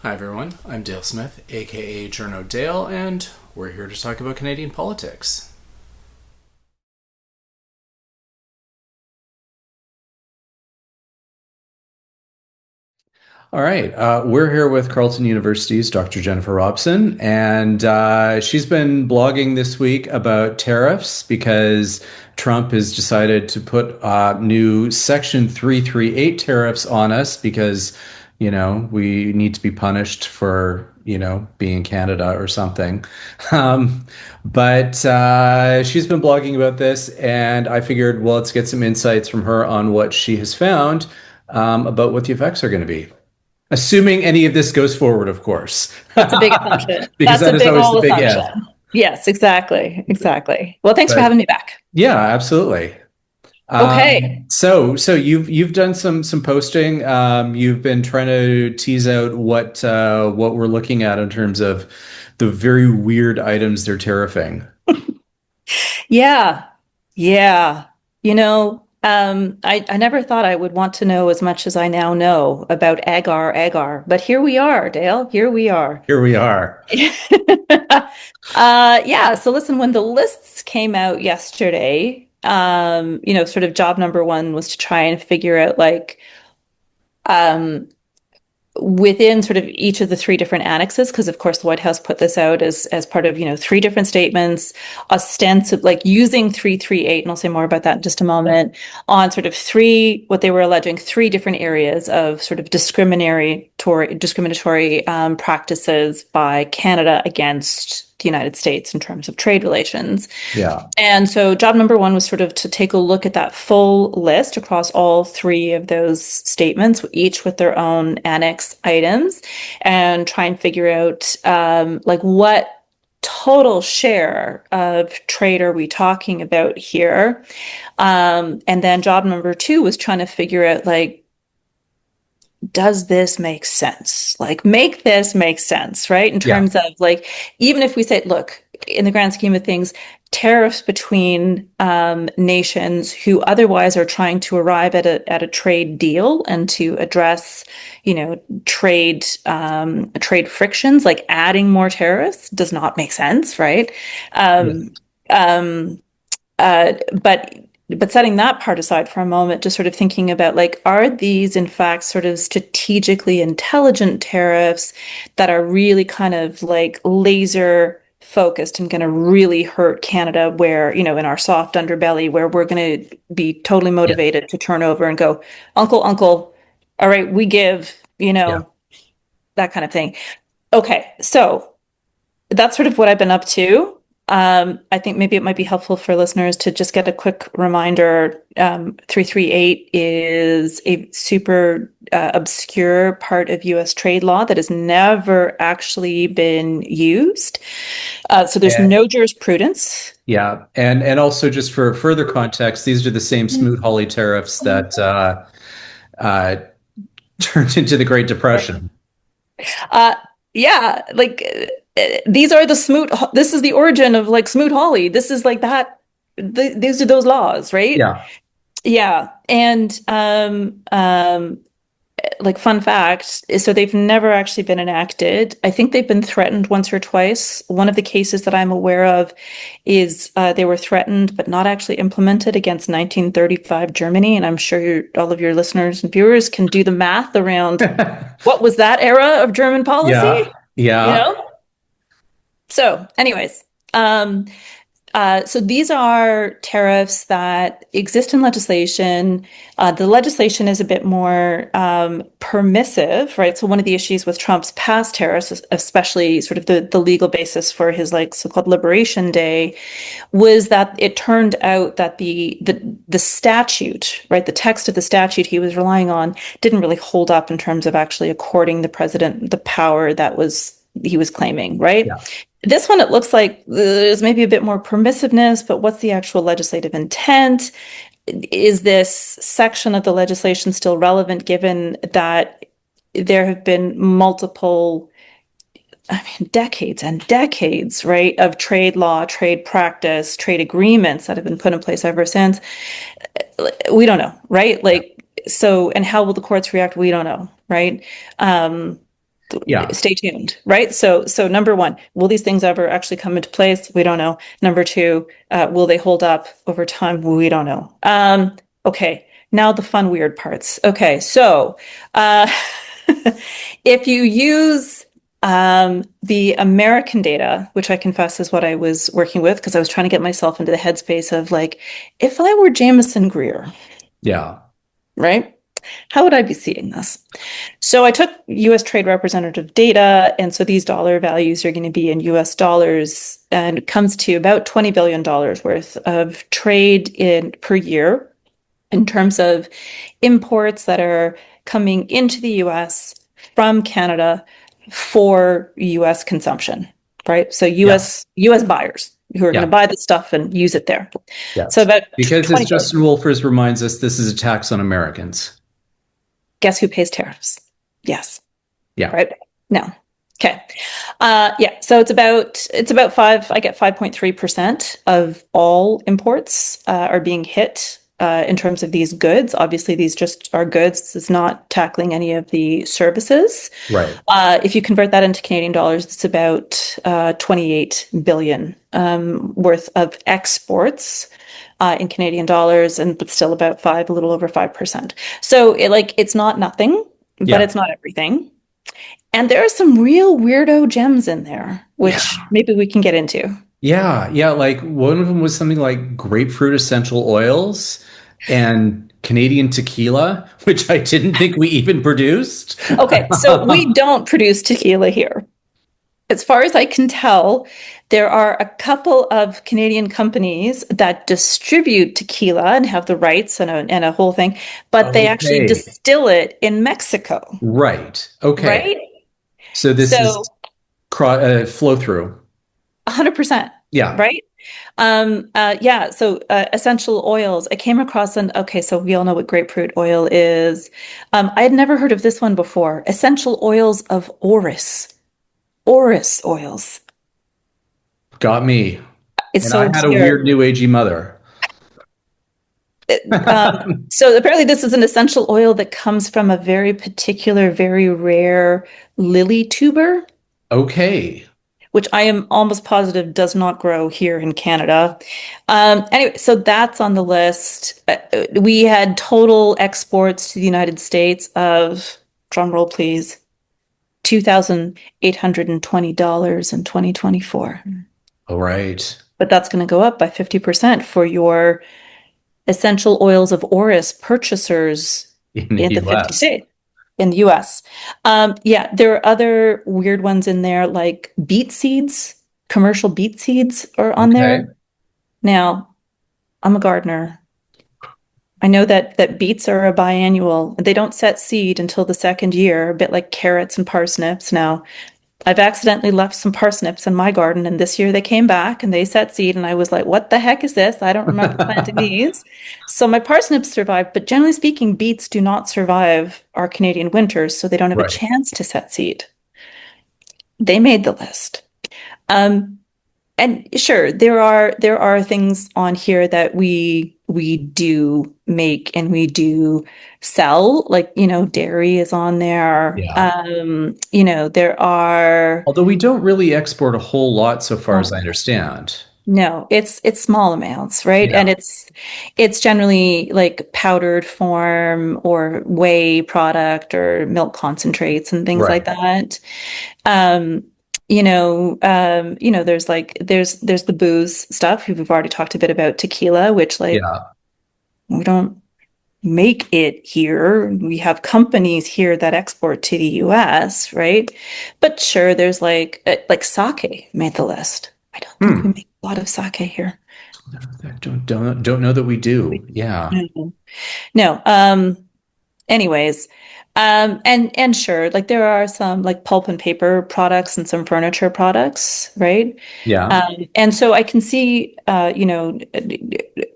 Hi everyone, I'm Dale Smith, aka Journo Dale, and we're here to talk about Canadian politics. All right, we're here with Carleton University's Dr. Jennifer Robson, and she's been blogging this week about tariffs because Trump has decided to put new Section 338 tariffs on us because, we need to be punished for, being Canada or something. Um, but she's been blogging about this, and I figured, well, let's get some insights from her on what she has found about what the effects are going to be. Assuming any of this goes forward, of course, That's a big assumption. because That's that a is big always the old big assumption. if. Yes, exactly. Exactly. Well, thanks for But having me back. yeah, absolutely. Okay. So you've done some posting. You've been trying to tease out what we're looking at in terms of the very weird items they're tariffing. Yeah. Yeah. I never thought I would want to know as much as I now know about agar, but here we are, Dale. Here we are. Here we are. Yeah. So listen, when the lists came out yesterday, sort of job number one was to try and figure out um, within sort of each of the three different annexes, because of course the White House put this out as part of, three different statements, ostensive, like using 338, and I'll say more about that in just a moment, on sort of what they were alleging, three different areas of sort of discriminatory practices by Canada against the United States in terms of trade relations. Yeah. And so job number one was sort of to take a look at that full list across all three of those statements, each with their own annex items, and try and figure out what total share of trade are we talking about here. And then job number two was trying to figure out does this make sense? Like, make this make sense, right? In Yeah. terms of even if we say, look, in the grand scheme of things, tariffs between nations who otherwise are trying to arrive at a trade deal and to address, trade frictions, like adding more tariffs does not make sense, right? Yes. Um, um, but setting that part aside for a moment, just sort of thinking about are these in fact sort of strategically intelligent tariffs that are really kind of laser focused and going to really hurt Canada, where, in our soft underbelly, where we're going to be totally Yeah. motivated to turn over and go, uncle, all right, we give, Yeah. that kind of thing. Okay, so that's sort of what I've been up to. I think maybe it might be helpful for listeners to just get a quick reminder. 338 is a super obscure part of US trade law that has never actually been used. So there's And no jurisprudence. yeah, and also just for further context, these are the same Smoot-Hawley tariffs that uh, turned into the Great Depression. Uh, yeah, these are the Smoot. This is the origin of Smoot-Hawley. This is like that. These are those laws, right? Yeah. Yeah, and fun fact is, so they've never actually been enacted. I think they've been threatened once or twice. One of the cases that I'm aware of is they were threatened but not actually implemented against 1935 Germany. And I'm sure all of your listeners and viewers can do the math around what was that era of German Yeah. policy, you Yeah. know? So, anyways, so these are tariffs that exist in legislation. The legislation is a bit more permissive, right? So one of the issues with Trump's past tariffs, especially sort of the legal basis for his so-called Liberation Day, was that it turned out that the statute, right, the text of the statute he was relying on didn't really hold up in terms of actually according the president the power that he was claiming, right? Yeah. This one, it looks like there's maybe a bit more permissiveness, but what's the actual legislative intent? Is this section of the legislation still relevant given that there have been multiple, decades and decades, right, of trade law, trade practice, trade agreements that have been put in place ever since? We don't know, right? Yeah. So, and how will the courts react? We don't know, right? Um, Yeah. Stay tuned, right? So number one, will these things ever actually come into place? We don't know. Number two, will they hold up over time? We don't know. Okay, now the fun, weird parts. Okay, so uh, if you use the American data, which I confess is what I was working with because I was trying to get myself into the headspace of like, if I were Jameson Greer, Yeah. right? How would I be seeing this? So I took US trade representative data, and so these dollar values are going to be in US dollars, and it comes to about $20 billion worth of trade in per year in terms of imports that are coming into the US from Canada for US consumption, right? So Yeah. US buyers who are going to Yeah. buy the stuff and use it there. So Yes. about Because as 20 billion. Justin Wolfers reminds us, this is a tax on Americans. Guess who pays tariffs? Yes. Yeah. Right? No. Okay. Yeah. So it's about five. I get 5.3% of all imports are being hit in terms of these goods. Obviously, these just are goods. This is not tackling any of the services. Right. If you convert that into Canadian dollars, it's about 28 billion worth of exports in Canadian dollars, and but still about a little over 5%. So it's not nothing, but Yeah. it's not everything. And there are some real weirdo gems in there, which Yeah. maybe we can get into. Yeah. Yeah. Like one of them was something like grapefruit essential oils and Canadian tequila, which I didn't think we even produced. Okay, so we don't produce tequila here. As far as I can tell, there are a couple of Canadian companies that distribute tequila and have the rights and a whole thing, but they actually Okay. distill it in Mexico, Right. Okay. right? So this So is flow through. 100%, Yeah. right? Yeah, so essential oils. I came across okay, so we all know what grapefruit oil is. I had never heard of this one before. Essential oils of orris. Orris oils. Got me. It's And so I had a obscure. weird new agey mother. So apparently this is an essential oil that comes from a very particular, very rare lily tuber, Okay. which I am almost positive does not grow here in Canada. Anyway, so that's on the list. We had total exports to the United States of, drum roll please, $2,820 in 2024. All right. But that's going to go up by 50% for your essential oils of orris purchasers In the in the 50 US. states in the US. Yeah, there are other weird ones in there like beet seeds, commercial beet seeds are on Okay. there. Now, I'm a gardener. I know that beets are a biannual. They don't set seed until the second year, a bit like carrots and parsnips. Now, I've accidentally left some parsnips in my garden, and this year they came back and they set seed, and I was like, what the heck is this? I don't remember planting these. So my parsnips survived, but generally speaking, beets do not survive our Canadian winters, so they don't have a Right. chance to set seed. They made the list. Um, and sure, there are things on here that we do make and we do sell, like, dairy is on there. Yeah. There are Although we don't really export a whole lot so far as I oh, understand. no, it's small amounts, right? And Yeah. it's generally like powdered form or whey product or milk concentrates and things like Right. that. Um, there's the booze stuff. We've already talked a bit about tequila, which like Yeah. we don't make it here. We have companies here that export to the US, right? But sure, there's like sake made the list. I don't think we Hmm. make a lot of sake here. I don't know that we do. Yeah. No. No. Anyways, and sure, like there are some like pulp and paper products and some furniture products, right? Yeah. And so I can see,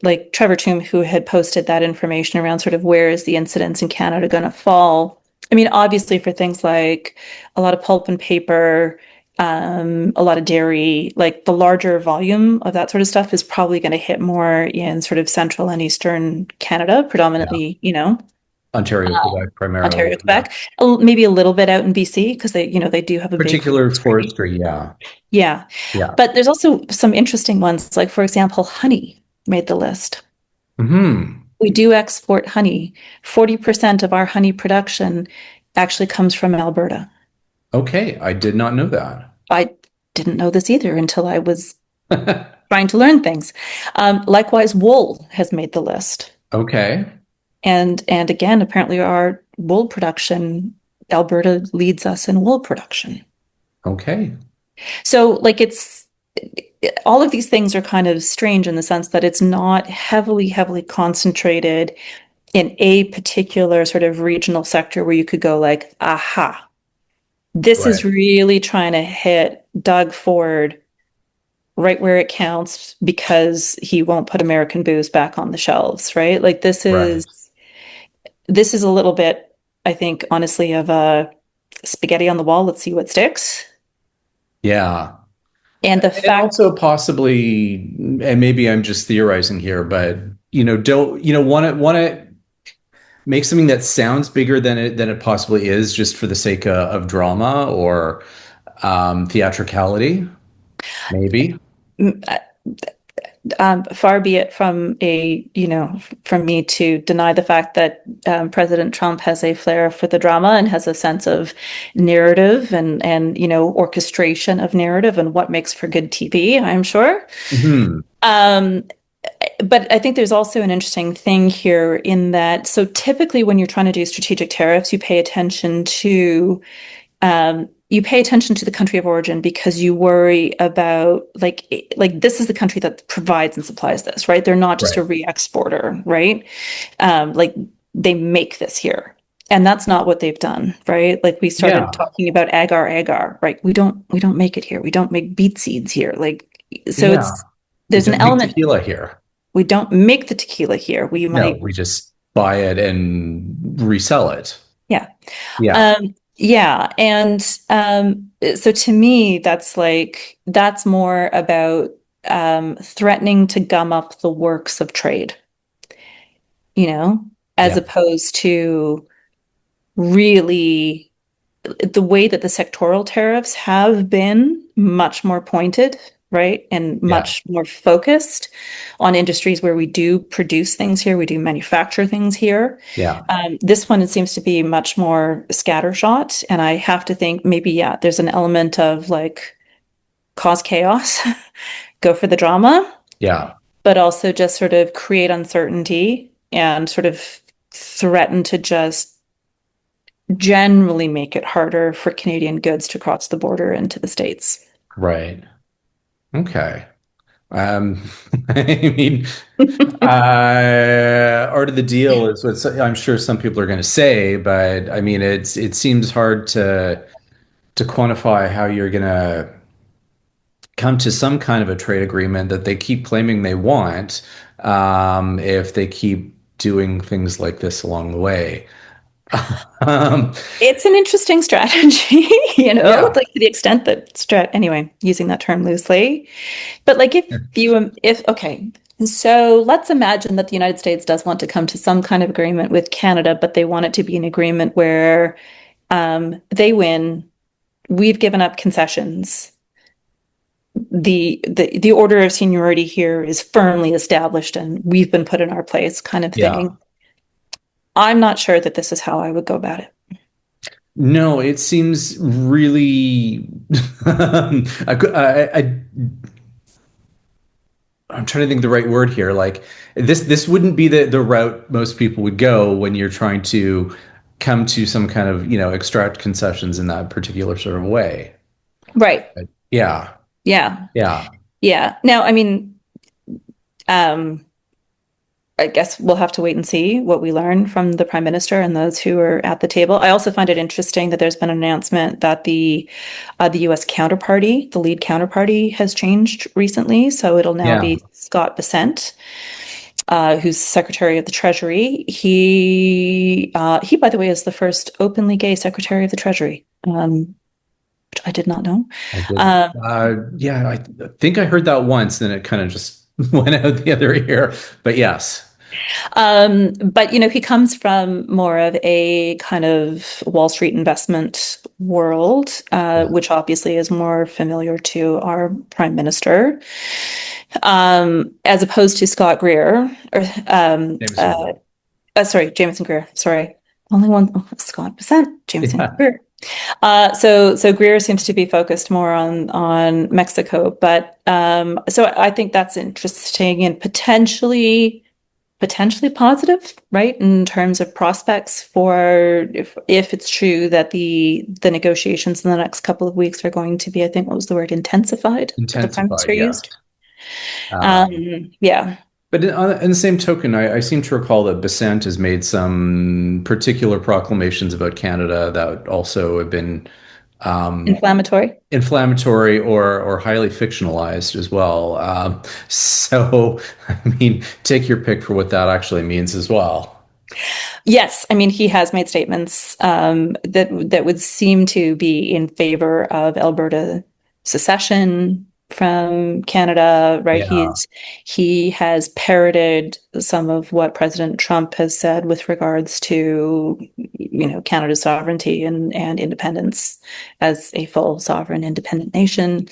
like Trevor Tombe, who had posted that information around sort of where is the incidence in Canada going to fall. I mean, obviously for things like a lot of pulp and paper, a lot of dairy, like the larger volume of that sort of stuff is probably going to hit more in sort of central and eastern Canada, Yeah. predominantly. Ontario, Quebec, primarily. Ontario, Yeah. Quebec, maybe a little bit out in BC because they do have a big Particular forestry. forestry. Yeah. Yeah. Yeah. But there's also some interesting ones, like, for example, honey made the list. Hmm. We do export honey. 40% of our honey production actually comes from Alberta. Okay. I did not know that. I didn't know this either until I was trying to learn things. Likewise, wool has made the list. Okay. And again, apparently our wool production, Alberta leads us in wool production. Okay. So like it's all of these things are kind of strange in the sense that it's not heavily concentrated in a particular sort of regional sector where you could go like, aha, this is Right. really trying to hit Doug Ford right where it counts because he won't put American booze back on the shelves, right? Like Right. this is a little bit, I think, honestly, of a spaghetti on the wall. Let's see what sticks. Yeah. And the And fact also possibly, and maybe I'm just theorizing here, but don't want to make something that sounds bigger than it possibly is, just for the sake of drama or theatricality, maybe. far be it from from me to deny the fact that President Trump has a flair for the drama and has a sense of narrative and orchestration of narrative and what makes for good TV, I'm sure. Hmm. Um, but I think there's also an interesting thing here in that, so typically when you're trying to do strategic tariffs, you pay attention to the country of origin because you worry about like this is the country that provides and supplies this, right? They're not just Right. a re-exporter, right? Like they make this here. And that's not what they've done, right? Like we started Yeah. talking about agar, right? We don't make it here. We don't make beet seeds here. Like so Yeah. it's We there's an don't make element tequila here. we don't make the tequila here. We No, might we just buy it and resell it. yeah. Yeah. Yeah, and so to me, that's more about threatening to gum up the works of trade, you know, as Yeah. opposed to really the way that the sectoral tariffs have been much more pointed, right? And Yeah. much more focused on industries where we do produce things here, we do manufacture things here. Yeah. This one, it seems to be much more scattershot. And I have to think maybe, yeah, there's an element of like cause chaos, go for the drama, Yeah. but also just sort of create uncertainty and sort of threaten to just generally make it harder for Canadian goods to cross the border into the States. Right. Okay. Um, I mean, art of the deal is what I'm sure some people are going to say, but I mean, it seems hard to quantify how you're going to come to some kind of a trade agreement that they keep claiming they want, if they keep doing things like this along the way. Um, It's an interesting strategy, yeah, like to the extent that anyway, using that term loosely. But like if okay, so let's imagine that the United States does want to come to some kind of agreement with Canada, but they want it to be an agreement where they win, we've given up concessions. The order of seniority here is firmly established and we've been put in our place kind of yeah. thing. I'm not sure that this is how I would go about it. No, it seems really. I'm trying to think of the right word here. Like this wouldn't be the route most people would go when you're trying to come to some kind of, extract concessions in that particular sort of way. Right. Yeah, Yeah. yeah, Yeah. Now, I mean, um, I guess we'll have to wait and see what we learn from the Prime Minister and those who are at the table. I also find it interesting that there's been an announcement that the U.S. counterparty, the lead counterparty, has changed recently. So it'll now yeah. be Scott Bessent, who's Secretary of the Treasury. He, by the way, is the first openly gay Secretary of the Treasury, which I did not know. I did. Um, Yeah, I think I heard that once, then it kind of just went out the other ear. But yes. But he comes from more of a kind of Wall Street investment world, which obviously is more familiar to our prime minister, as opposed to Scott Greer, or Jameson. sorry, Jameson Greer. Sorry, only one Scott Bissent, Jameson Yeah. Greer. So Greer seems to be focused more on Mexico, but so I think that's interesting and potentially positive, right? In terms of prospects for if it's true that the negotiations in the next couple of weeks are going to be, I think what was the word, intensified that the prime minister Intensified, yeah. used. Um, Yeah, but in the same token, I seem to recall that Besant has made some particular proclamations about Canada that also have been um, inflammatory. inflammatory or highly fictionalized as well. So, I mean, take your pick for what that actually means as well. Yes, I mean he has made statements that would seem to be in favor of Alberta secession from Canada, right? Yeah, He has parroted some of what President Trump has said with regards to Canada's sovereignty and independence as a full sovereign independent nation.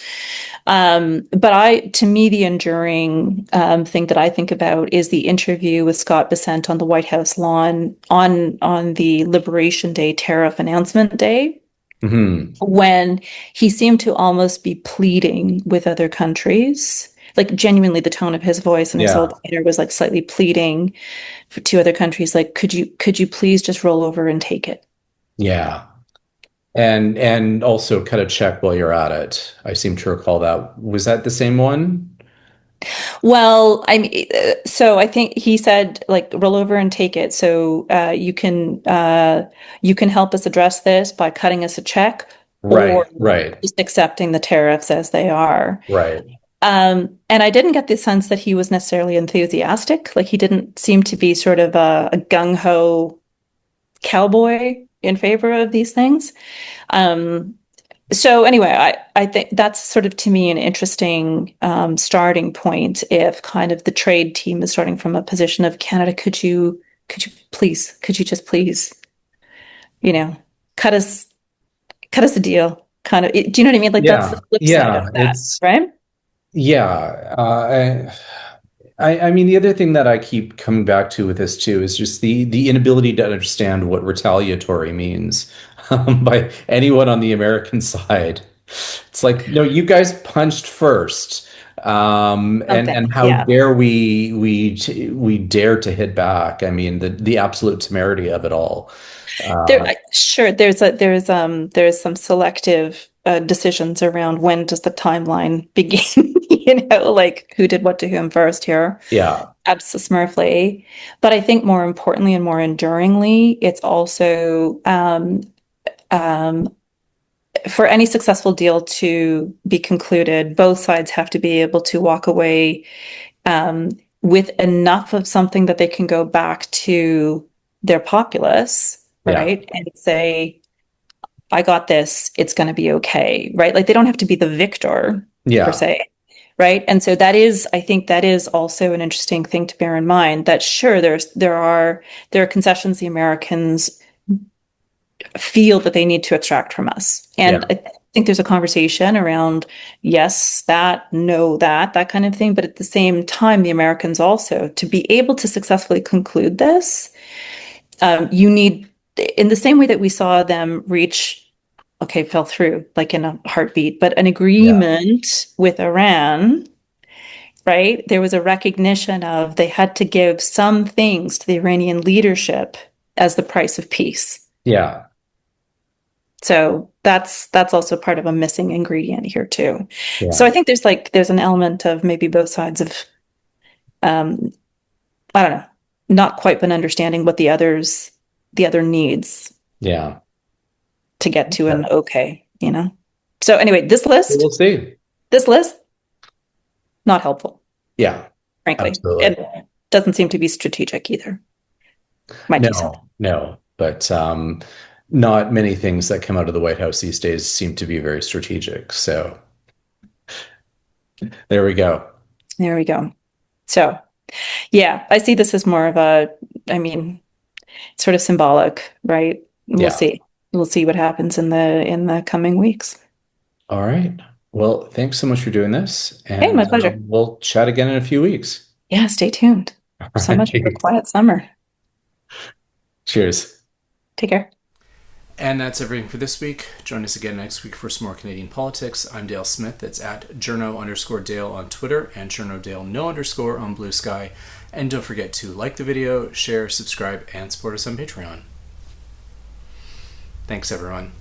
But to me, the enduring thing that I think about is the interview with Scott Bessent on the White House lawn on the Liberation Day tariff announcement day, hmm, when he seemed to almost be pleading with other countries. Like genuinely, the tone of his voice and his whole yeah, demeanor was like slightly pleading to other countries, like, could you please just roll over and take it? yeah. And also cut a check while you're at it. I seem to recall that. Was that the same one? Well, I mean, so I think he said like roll over and take it. So you can help us address this by cutting us a check or Right, right, just accepting the tariffs as they are. right. And I didn't get the sense that he was necessarily enthusiastic. Like he didn't seem to be sort of a gung-ho cowboy in favor of these things. Um, so anyway, I think that's sort of to me an interesting starting point. If kind of the trade team is starting from a position of Canada, could you just please, you know, cut us cut us a deal? Kind of, do you know what I mean? Like that's the Yeah, flip side of yeah. that, right? Yeah. I mean, the other thing that I keep coming back to with this too is just the inability to understand what retaliatory means by anyone on the American side. It's like, no, you guys punched first, and Something, how yeah. dare we dare to hit back? I mean, the absolute temerity of it all. There, Uh, sure, there's some selective decisions around when does the timeline begin, like who did what to whom first here. yeah, Absolutely. But I think more importantly and more enduringly, it's also um, for any successful deal to be concluded, both sides have to be able to walk away um, with enough of something that they can go back to their populace, yeah, right? And say, I got this, it's going to be okay, right? Like they don't have to be the victor per yeah, se, right? And so I think that is also an interesting thing to bear in mind that sure, there are concessions the Americans feel that they need to extract from us. And yeah, I think there's a conversation around yes, that, no, that kind of thing. But at the same time, the Americans also, to be able to successfully conclude this, you need, in the same way that we saw them reach, okay, fell through like in a heartbeat, but an yeah, agreement with Iran, right? There was a recognition of they had to give some things to the Iranian leadership as the price of peace. yeah, So that's also part of a missing ingredient here too. So yeah, I think there's an element of maybe both sides of um, I don't know, not quite been understanding what the other needs yeah. to get to Okay. an okay. So anyway, We'll see. this list, not helpful, Yeah, frankly. absolutely. It doesn't seem to be strategic either. My 2 cents. No, no, but not many things that come out of the White House these days seem to be very strategic. So there we go. There we go. So Yeah, I see this as more of a, I mean, sort of symbolic, right? We'll Yeah. see. We'll see what happens in the coming weeks. All right. Well, thanks so much for doing this, Hey, my and pleasure. we'll chat again in a few weeks. Yeah, stay tuned. All So much for a right. quiet summer. Cheers. Take care. And that's everything for this week. Join us again next week for some more Canadian politics. I'm Dale Smith. That's at journo_Dale on Twitter and journodale no underscore on Bluesky. And don't forget to like the video, share, subscribe, and support us on Patreon. Thanks, everyone.